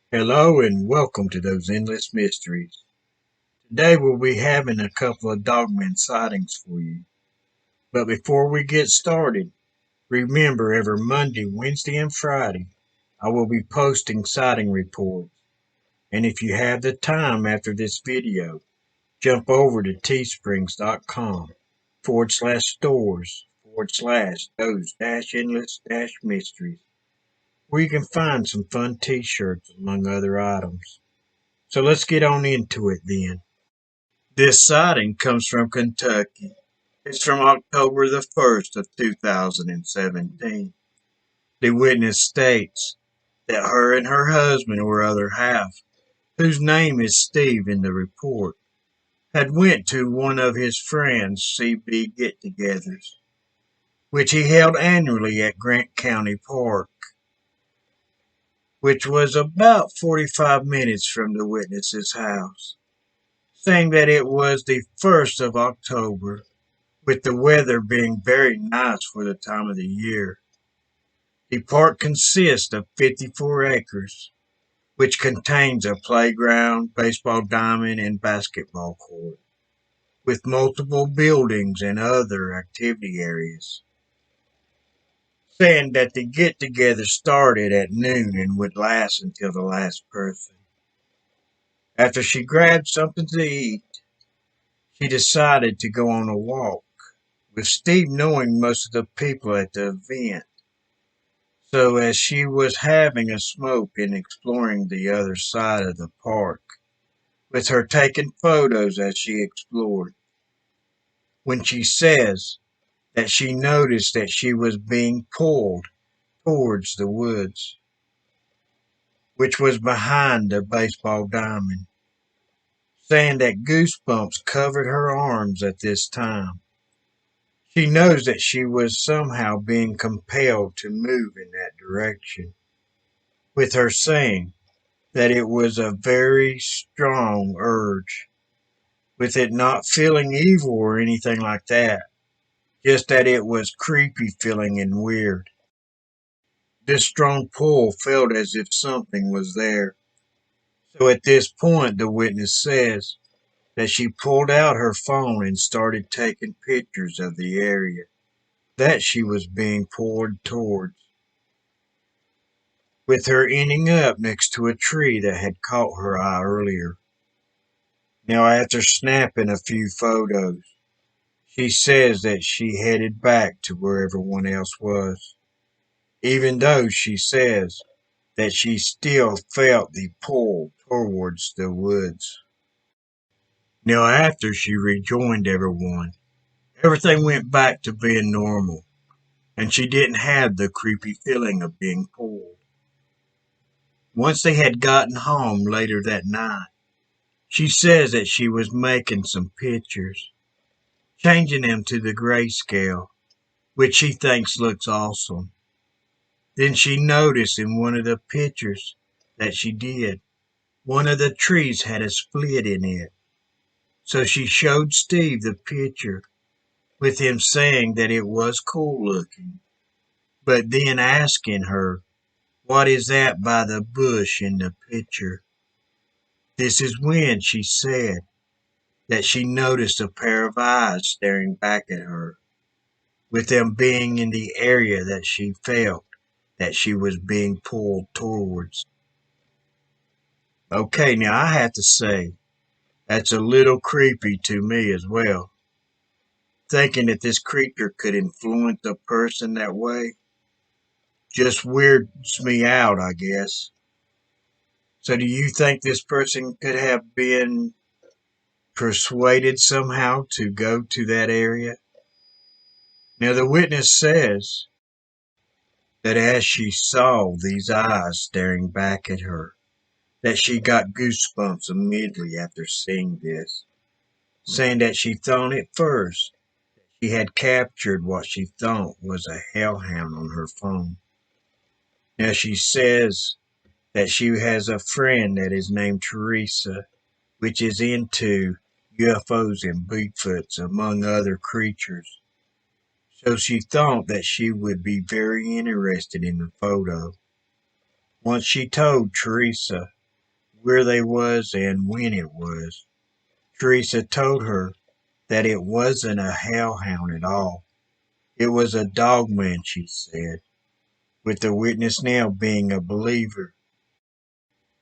Hello and welcome to those endless mysteries. Today we'll be having a couple of Dogman sightings for you. But before we get started, remember every Monday, Wednesday, and Friday I will be posting sighting reports. And if you have the time after this video, jump over to teesprings.com /stores those endless mysteries where you can find some fun t-shirts among other items. So let's get on into it then. This sighting comes from Kentucky. It's from October the 1st of 2017. The witness states that her and her husband or other half, whose name is Steve in the report, had went to one of his friends' CB get-togethers, which he held annually at Grant County Park, which was about 45 minutes from the witness's house, saying that it was the 1st of October, with the weather being very nice for the time of the year. The park consists of 54 acres, which contains a playground, baseball diamond, and basketball court, with multiple buildings and other activity areas. Saying that the get-together started at noon and would last until the last person. After she grabbed something to eat, she decided to go on a walk, with Steve knowing most of the people at the event. So as she was having a smoke and exploring the other side of the park, with her taking photos as she explored, when she says that she noticed that she was being pulled towards the woods, which was behind the baseball diamond, saying that goosebumps covered her arms at this time. She knows that she was somehow being compelled to move in that direction, with her saying that it was a very strong urge, with it not feeling evil or anything like that, just that it was creepy feeling and weird. This strong pull felt as if something was there. So at this point, the witness says that she pulled out her phone and started taking pictures of the area that she was being pulled towards, with her ending up next to a tree that had caught her eye earlier. Now, after snapping a few photos, she says that she headed back to where everyone else was, even though she says that she still felt the pull towards the woods. Now, after she rejoined everyone, everything went back to being normal, and she didn't have the creepy feeling of being pulled. Once they had gotten home later that night, she says that she was making some pictures, changing them to the grayscale, which she thinks looks awesome. Then she noticed in one of the pictures that she did, one of the trees had a split in it. So she showed Steve the picture, with him saying that it was cool looking, but then asking her, "What is that by the bush in the picture?" This is when she said that she noticed a pair of eyes staring back at her, with them being in the area that she felt that she was being pulled towards. Okay, now I have to say, that's a little creepy to me as well. Thinking that this creature could influence a person that way just weirds me out, I guess. So, do you think this person could have been persuaded somehow to go to that area? Now, the witness says that as she saw these eyes staring back at her, that she got goosebumps immediately after seeing this, saying that she thought at first she had captured what she thought was a hellhound on her phone. Now she says that she has a friend that is named Teresa, which is into UFOs and Bigfoots, among other creatures. So she thought that she would be very interested in the photo. Once she told Teresa where they was and when it was. Teresa told her that it wasn't a hellhound at all. It was a dogman, she said, with the witness now being a believer.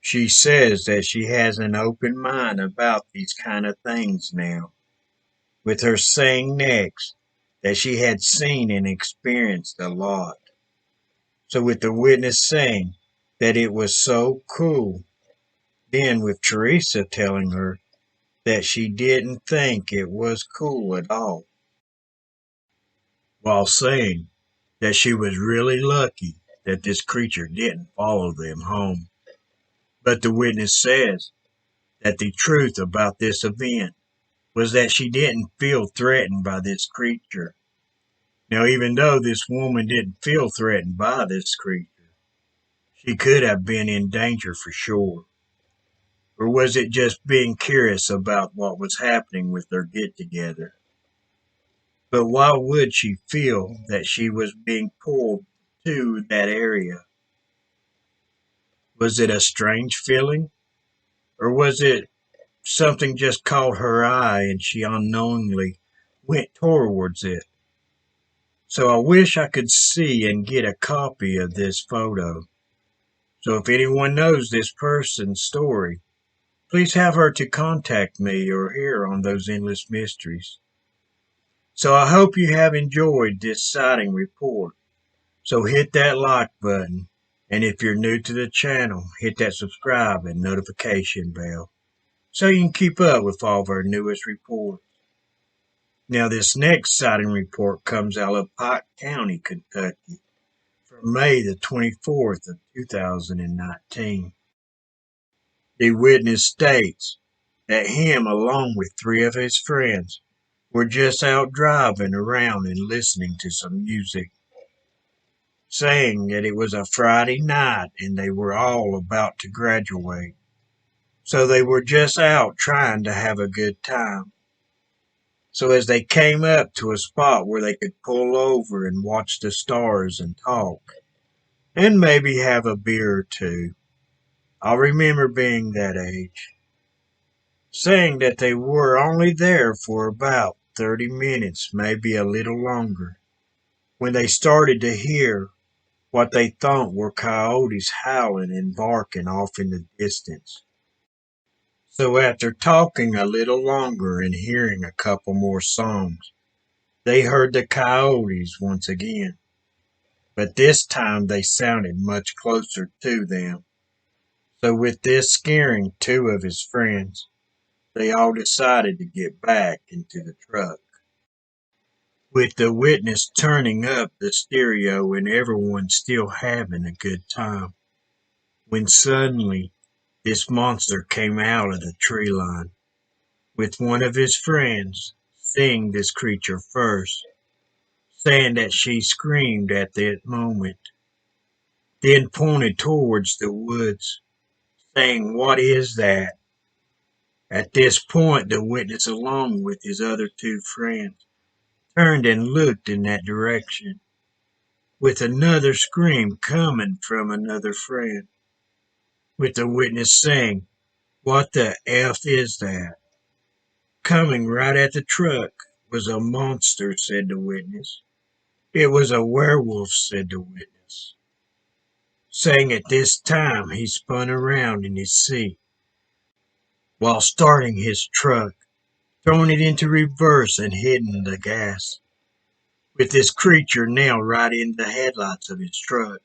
She says that she has an open mind about these kind of things now, with her saying next that she had seen and experienced a lot. So with the witness saying that it was so cool, then with Teresa telling her that she didn't think it was cool at all, while saying that she was really lucky that this creature didn't follow them home. But the witness says that the truth about this event was that she didn't feel threatened by this creature. Now, even though this woman didn't feel threatened by this creature, she could have been in danger for sure. Or was it just being curious about what was happening with their get together? But why would she feel that she was being pulled to that area? Was it a strange feeling? Or was it something just caught her eye and she unknowingly went towards it? So I wish I could see and get a copy of this photo. So if anyone knows this person's story, please have her to contact me or here on Those Endless Mysteries. So I hope you have enjoyed this sighting report. So hit that like button, and if you're new to the channel, hit that subscribe and notification bell so you can keep up with all of our newest reports. Now this next sighting report comes out of Pike County, Kentucky from May the 24th of 2019. The witness states that him along with three of his friends were just out driving around and listening to some music, saying that it was a Friday night and they were all about to graduate. So they were just out trying to have a good time. So as they came up to a spot where they could pull over and watch the stars and talk, and maybe have a beer or two, I remember being that age, saying that they were only there for about 30 minutes, maybe a little longer, when they started to hear what they thought were coyotes howling and barking off in the distance. So after talking a little longer and hearing a couple more songs, they heard the coyotes once again, but this time they sounded much closer to them. So with this scaring two of his friends, they all decided to get back into the truck, with the witness turning up the stereo and everyone still having a good time, when suddenly this monster came out of the tree line, with one of his friends seeing this creature first, saying that she screamed at that moment, then pointed towards the woods, saying, "What is that?" At this point, the witness, along with his other two friends, turned and looked in that direction, with another scream coming from another friend, with the witness saying, "What the F is that?" Coming right at the truck was a monster, said the witness. It was a werewolf, said the witness, saying at this time he spun around in his seat while starting his truck, throwing it into reverse and hitting the gas, with this creature now right in the headlights of his truck.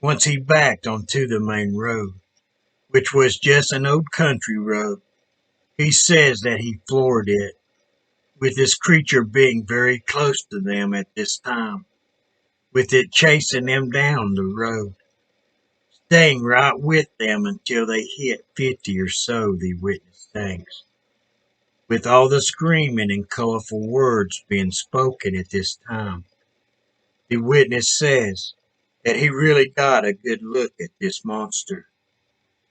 Once he backed onto the main road, which was just an old country road, he says that he floored it, with this creature being very close to them at this time, with it chasing them down the road, staying right with them until they hit 50 or so, the witness thinks, with all the screaming and colorful words being spoken at this time. The witness says that he really got a good look at this monster,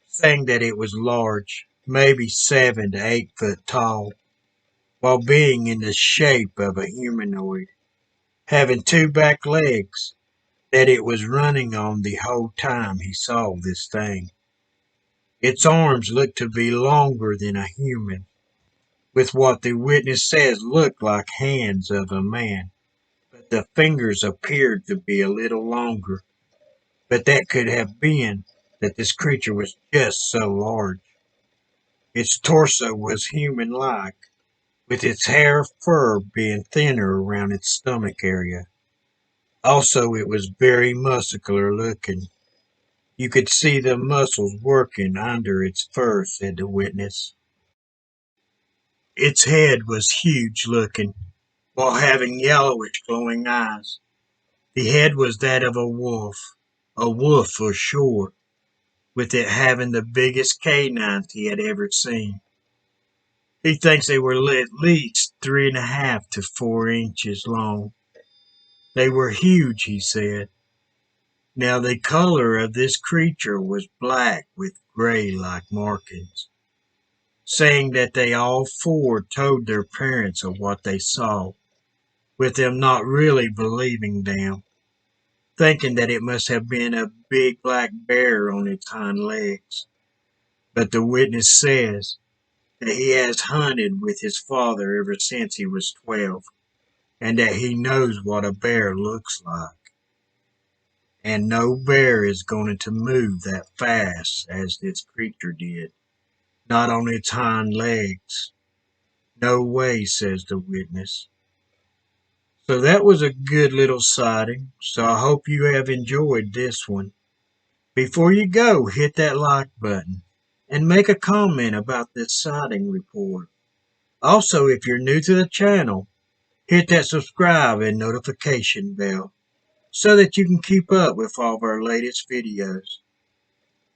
saying that it was large, maybe 7 to 8 foot tall, while being in the shape of a humanoid, having two back legs that it was running on the whole time he saw this thing. Its arms looked to be longer than a human, with what the witness says looked like hands of a man, but the fingers appeared to be a little longer. But that could have been that this creature was just so large. Its torso was human-like, with its hair fur being thinner around its stomach area. Also, it was very muscular looking. You could see the muscles working under its fur, said the witness. Its head was huge looking, while having yellowish glowing eyes. The head was that of a wolf for sure, with it having the biggest canines he had ever seen. He thinks they were at least 3.5 to 4 inches long. They were huge, he said. Now the color of this creature was black with gray-like markings, saying that they all four told their parents of what they saw, with them not really believing them, thinking that it must have been a big black bear on its hind legs. But the witness says that he has hunted with his father ever since he was 12, and that he knows what a bear looks like. And no bear is going to move that fast as this creature did, not on its hind legs. No way, says the witness. So that was a good little sighting, so I hope you have enjoyed this one. Before you go, hit that like button and make a comment about this sighting report. Also, if you're new to the channel, hit that subscribe and notification bell so that you can keep up with all of our latest videos.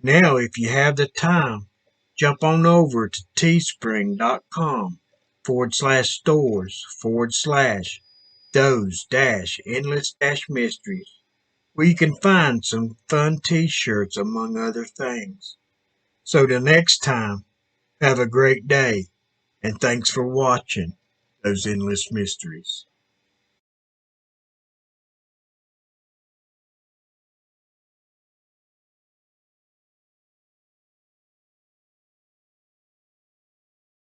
Now, if you have the time, jump on over to teespring.com/stores/those-endless-mysteries, where you can find some fun t-shirts among other things. So till next time, have a great day, and thanks for watching those endless mysteries.